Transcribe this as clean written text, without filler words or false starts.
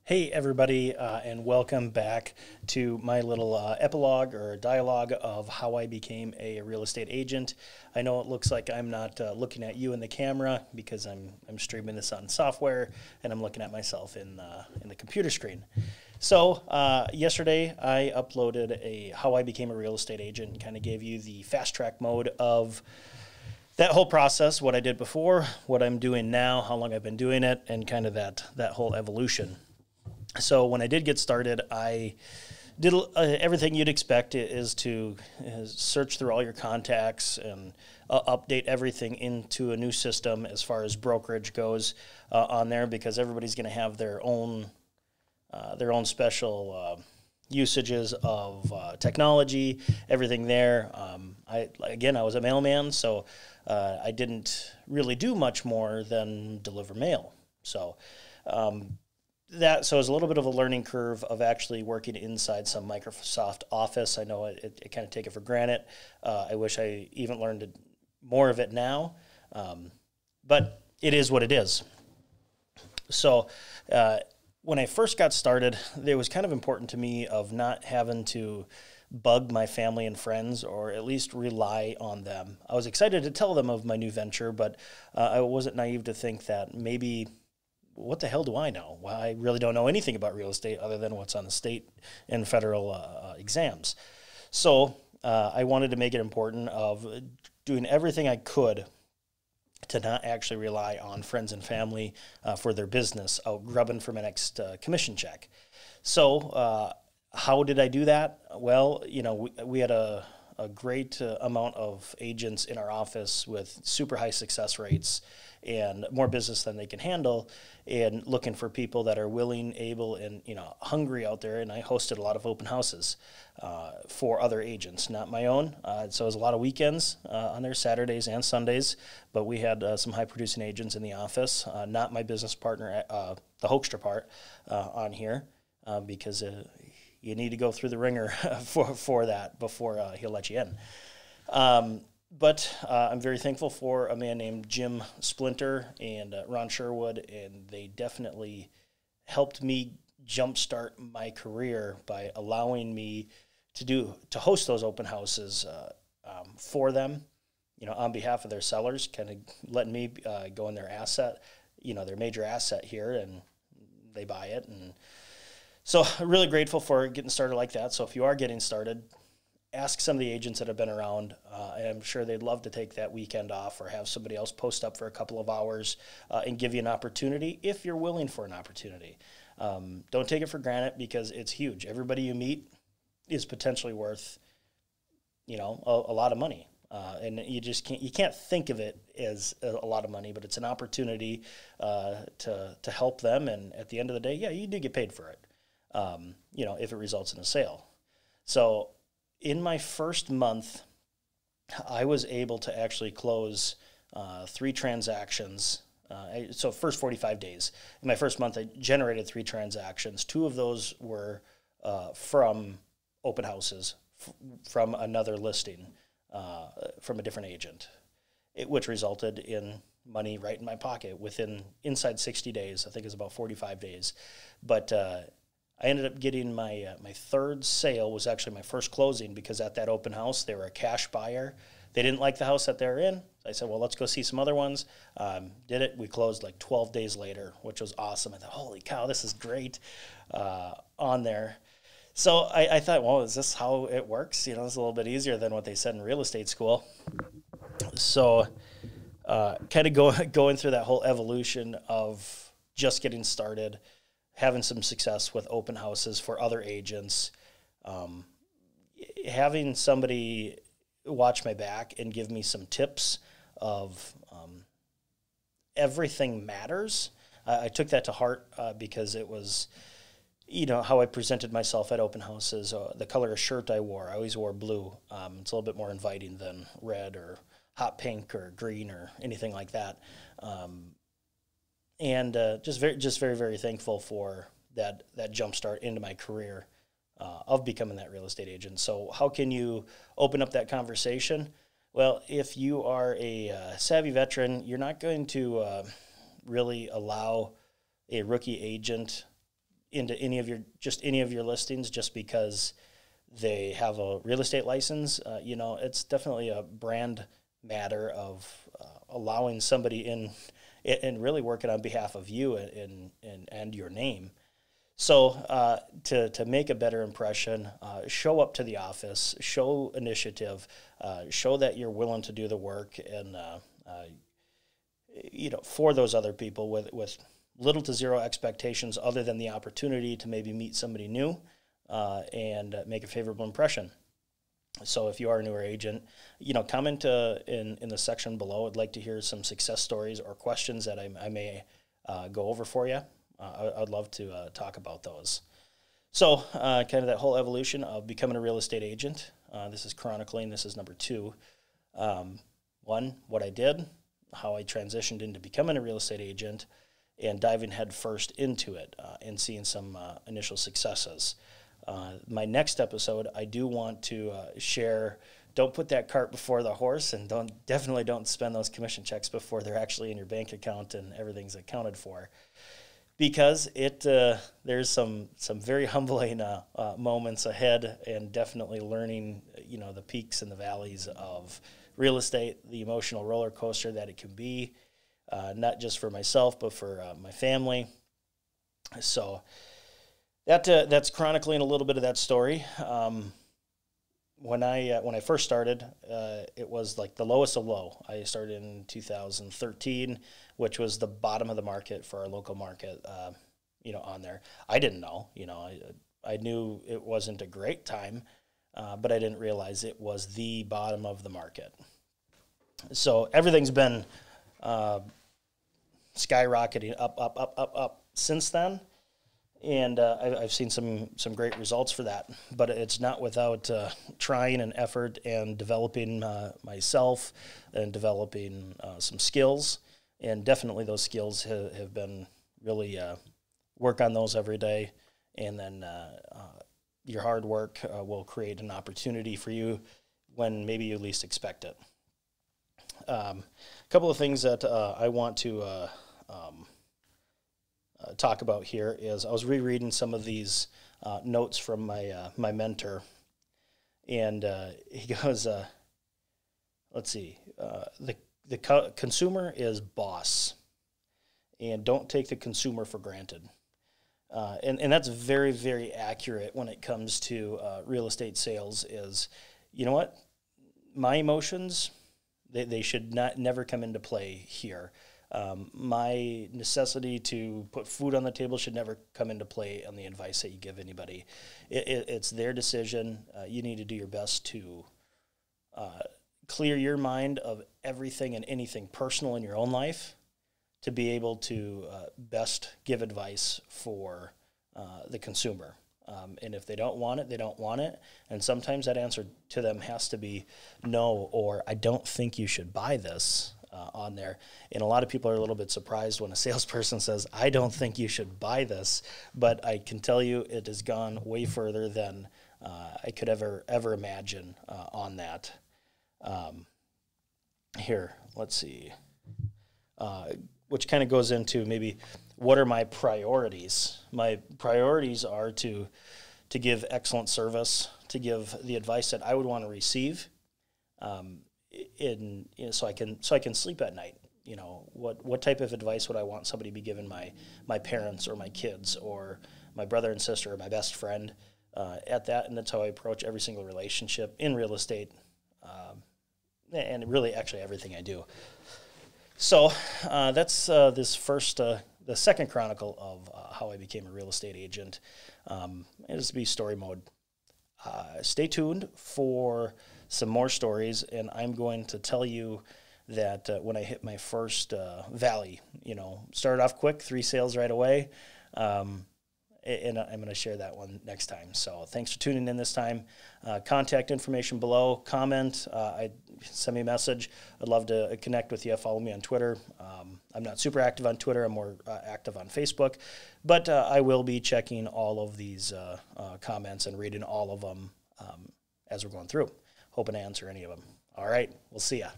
Hey everybody, and welcome back to my little epilogue or dialogue of how I became a real estate agent. I know it looks like I'm not looking at you in the camera because I'm streaming this on software, and I'm looking at myself in the computer screen. So yesterday I uploaded a how I became a real estate agent and kind of gave you the fast track mode of that whole process, what I did before, what I'm doing now, how long I've been doing it, and kind of that whole evolution. So when I did get started, I did everything you'd expect is to search through all your contacts and update everything into a new system as far as brokerage goes on there, because everybody's going to have their own special usages of technology, everything there. I was a mailman, so I didn't really do much more than deliver mail. So it was a little bit of a learning curve of actually working inside some Microsoft Office. I know I kind of take it for granted. I wish I even learned more of it now, but it is what it is. So when I first got started, it was kind of important to me of not having to bug my family and friends, or at least rely on them. I was excited to tell them of my new venture, but I wasn't naive to think that maybe, what the hell do I know? Well, I really don't know anything about real estate other than what's on the state and federal exams. So I wanted to make it important of doing everything I could to not actually rely on friends and family for their business out grubbing for my next commission check. So how did I do that? Well, we had a great amount of agents in our office with super high success rates and more business than they can handle, and looking for people that are willing, able, and hungry out there. And I hosted a lot of open houses for other agents, not my own. So it was a lot of weekends on there, Saturdays and Sundays. But we had some high producing agents in the office, not my business partner, the Hoekstra part on here, because you need to go through the ringer for that before he'll let you in. But I'm very thankful for a man named Jim Splinter and Ron Sherwood, and they definitely helped me jumpstart my career by allowing me to host those open houses for them, on behalf of their sellers, kind of letting me go in their asset, their major asset here, and they buy it. And so I'm really grateful for getting started like that. So if you are getting started, ask some of the agents that have been around. I'm sure they'd love to take that weekend off or have somebody else post up for a couple of hours and give you an opportunity if you're willing for an opportunity. Don't take it for granted, because it's huge. Everybody you meet is potentially worth, a lot of money. And you can't think of it as a lot of money, but it's an opportunity to help them. And at the end of the day, yeah, you do get paid for it, if it results in a sale. So in my first month, I was able to actually close 3 transactions. So first 45 days. In my first month, I generated 3 transactions. 2 of those were from open houses, from another listing, from a different agent, which resulted in money right in my pocket inside 60 days. I think it's about 45 days. But I ended up getting my third sale was actually my first closing, because at that open house, they were a cash buyer. They didn't like the house that they were in. I said, well, let's go see some other ones. Did it. We closed like 12 days later, which was awesome. I thought, holy cow, this is great on there. So I thought, well, is this how it works? It's a little bit easier than what they said in real estate school. So kind of going through that whole evolution of just getting started, having some success with open houses for other agents, having somebody watch my back and give me some tips of everything matters. I took that to heart because it was, how I presented myself at open houses, the color of shirt I wore. I always wore blue. It's a little bit more inviting than red or hot pink or green or anything like that. And just very, very thankful for that jump start into my career of becoming that real estate agent. So how can you open up that conversation? Well, if you are a savvy veteran, you're not going to really allow a rookie agent into any of your listings just because they have a real estate license. It's definitely a brand matter of allowing somebody in and really working on behalf of you and your name. So to make a better impression, show up to the office, show initiative, show that you're willing to do the work, and for those other people with little to zero expectations other than the opportunity to maybe meet somebody new and make a favorable impression. So if you are a newer agent, comment in the section below. I'd like to hear some success stories or questions that I may go over for you. I'd love to talk about those. So kind of that whole evolution of becoming a real estate agent. This is chronicling. This is number 2. 1, what I did, how I transitioned into becoming a real estate agent, and diving head first into it and seeing some initial successes. My next episode, I do want to share, don't put that cart before the horse, and definitely don't spend those commission checks before they're actually in your bank account and everything's accounted for. Because there's some very humbling moments ahead, and definitely learning, the peaks and the valleys of real estate, the emotional roller coaster that it can be, not just for myself, but for my family. So that's chronicling a little bit of that story. When I first started, it was like the lowest of low. I started in 2013, which was the bottom of the market for our local market. On there, I didn't know. I knew it wasn't a great time, but I didn't realize it was the bottom of the market. So everything's been skyrocketing up since then. And I've seen some great results for that, but it's not without trying and effort and developing myself and developing some skills. And definitely those skills have been really work on those every day. And then your hard work will create an opportunity for you when maybe you least expect it. A couple of things that I want to talk about here is I was rereading some of these notes from my mentor, and he goes, let's see, the consumer is boss, and don't take the consumer for granted. And that's very, very accurate when it comes to real estate sales is, what? My emotions, they should never come into play here. My necessity to put food on the table should never come into play on the advice that you give anybody. It's their decision. You need to do your best to clear your mind of everything and anything personal in your own life to be able to best give advice for the consumer. And if they don't want it, they don't want it. And sometimes that answer to them has to be no, or I don't think you should buy this. On there. And a lot of people are a little bit surprised when a salesperson says, I don't think you should buy this, but I can tell you it has gone way further than I could ever imagine on that. Here, let's see, which kind of goes into maybe what are my priorities? My priorities are to give excellent service, to give the advice that I would want to receive, so I can sleep at night. What type of advice would I want somebody to be giving my parents or my kids or my brother and sister or my best friend at that, and that's how I approach every single relationship in real estate, and really actually everything I do. So that's the second chronicle of how I became a real estate agent. It'll be story mode. Stay tuned for some more stories, and I'm going to tell you that when I hit my first valley, started off quick, 3 sales right away, and I'm going to share that one next time. So thanks for tuning in this time. Contact information below. Comment. Send me a message. I'd love to connect with you. Follow me on Twitter. I'm not super active on Twitter. I'm more active on Facebook. But I will be checking all of these comments and reading all of them as we're going through. Hoping to answer any of them. All right. We'll see ya.